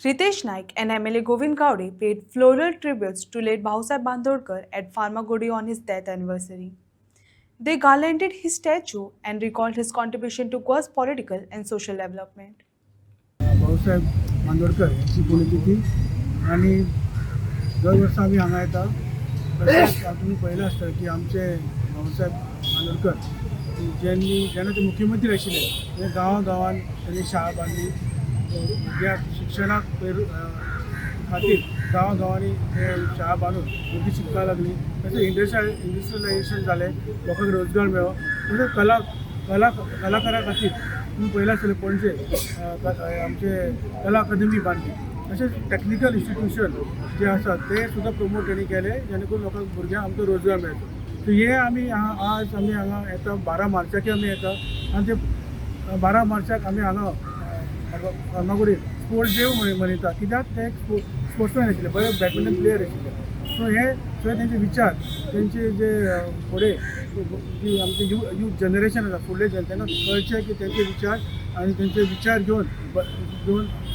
Ritesh Naik and MLA Govind Gowde paid floral tributes to late Bhausaheb Bandorkar at Farmagodi on his death anniversary. They garlanded his statue and recalled his contribution to Goa's political and social development. Bhausaheb Bandodkar यांची पुण्यतिथी आणि दरवर्षी आम्ही हांगा येता. तशेंच तुम्ही पळयलें आसता की आमचे भाऊसाहेब बांदोडकर जेन्ना ते मुख्यमंत्री आशिल्ले ते गांवांगांवांत त्यांनी शाळा बांदली. भुरग्यांक शिक्षणाक खातीर गांवांगांवांनी ते शाळा बांदून भुरगीं शिकपाक लागलीं. तशें इंडस्ट्रियलायझेशन जालें, लोकांक रोजगार मेळ्ळो. तशेंच कलाकारा खातीर तुम्ही पळयलां आसतलें पणजे आमचे कला अकादमी बांदली. तशेंच टॅक्निकल इन्स्टिट्यूशन जे आसात ते सुद्दां प्रमोट तेणी केले, जेणे करून लोकांक भुरग्यांक आमकां रोजगार मेळटलो. सो हे आमी आज आमी हांगा येता 12 मार्चाक आमी येता आनी ते 12 मार्चाक आमी हांगा फार्मागुडी स्पोर्ट्स डे मनयता. कित्याक ते एक स्पोर्ट्समॅन आशिल्ले, बरे बॅडमिंटन प्लेयर आशिल्ले. सो हे सगळे तेंचे विचार, तेंचे जे फुडें जी आमचे यूथ जनरेशन आसा फुडले तांकां कळचें की तेंचे विचार आनी तेंचे विचार घेवन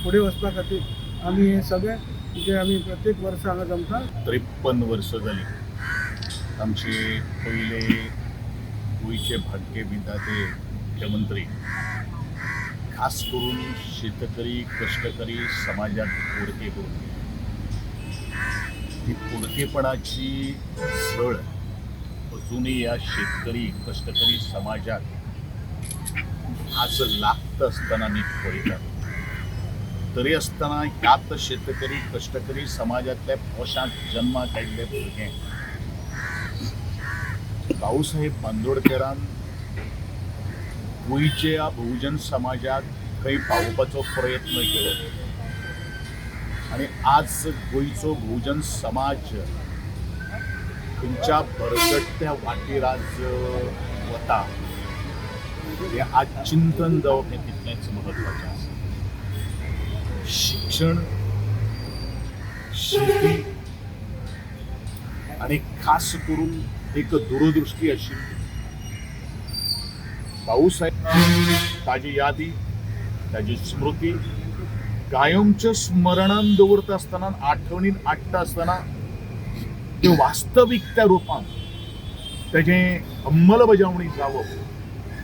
फुडें वचपा खातीर आमी हे सगळे जे आमी प्रत्येक वर्सा हांगा जमता. 53 वर्सां जाली आमचे पयले गोंयचे भाग्य विधाते मुख्यमंत्री खास करून शेतकरी कष्टकरी समाजात पोरके करून ही पोरकेपणाची झळ अजूनही या शेतकरी कष्टकरी समाजात आज लागत असताना मी पळयता. तरी असताना ह्यात शेतकरी कष्टकरी समाजातल्या पोशांत जन्माक आयिल्ले भुरगे भाऊसाहेब बांदोडकरान गोंयच्या बहुजन समाजाक खंय पावोवपाचो प्रयत्न केलो आणि आज गोंयचो बहुजन समाज खंयच्या भरगट्ट्या वाटेर आज वता हे आज चिंतन जावप हें तितलेंच महत्वाचें आसा. शिक्षण, शेती आणि खास करून एक दूरदृष्टी आशिल्ली भाऊसाहेब ताजी यादी ताजी स्मृती कायमच्या स्मरणान दवरता आसतना आठवणीन हाडटा आसतना ते वास्तवीक त्या रुपान तेजे अंमलबजावणी जावप,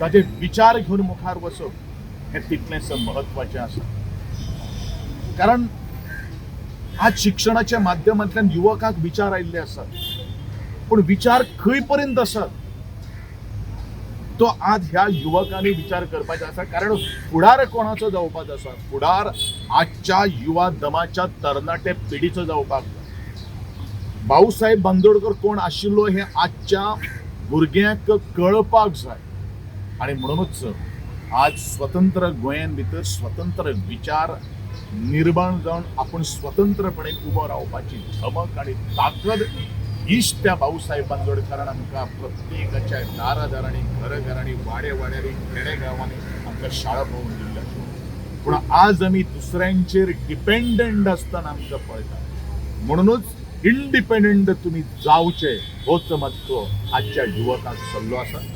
ताजे विचार घेवन मुखार वचप हें तितलेंच महत्वाचें आसा. कारण आज शिक्षणाच्या माध्यमांतल्यान युवकांक विचार आयिल्ले आसात, पूण विचार खंय पर्यंत आसात तो आज ह्या युवकांनी विचार करपाचो आसा. कारण फुडार कोणाचो जावपाचो आसा, फुडार आजच्या युवा दमाच्या तरणाटे पिढीचो जावपाक जाय. भाऊसाहेब बांदोडकर कोण आशिल्लो हे आजच्या भुरग्यांक कळपाक जाय आणि म्हणूनच आज स्वतंत्र गोंयान भितर स्वतंत्र विचार निर्माण जावन आपण स्वतंत्रपणे उबो रावपाची धमक आणि ताकद हीच त्या भाऊसाहेब बांदोडकरान आमकां प्रत्येकाच्या दारादारांनी घराघरांनी वाड्यावाड्यांनी खेडेगांवांनी आमकां शाळा पळोवन दिल्ली आसा. पूण आज आमी दुसऱ्यांचेर डिपेंडंट आसतना आमकां पळयता. म्हणूनच इंडिपेंडंट तुमी जावचे होच मातसो आजच्या युवकांक सल्लो आसा.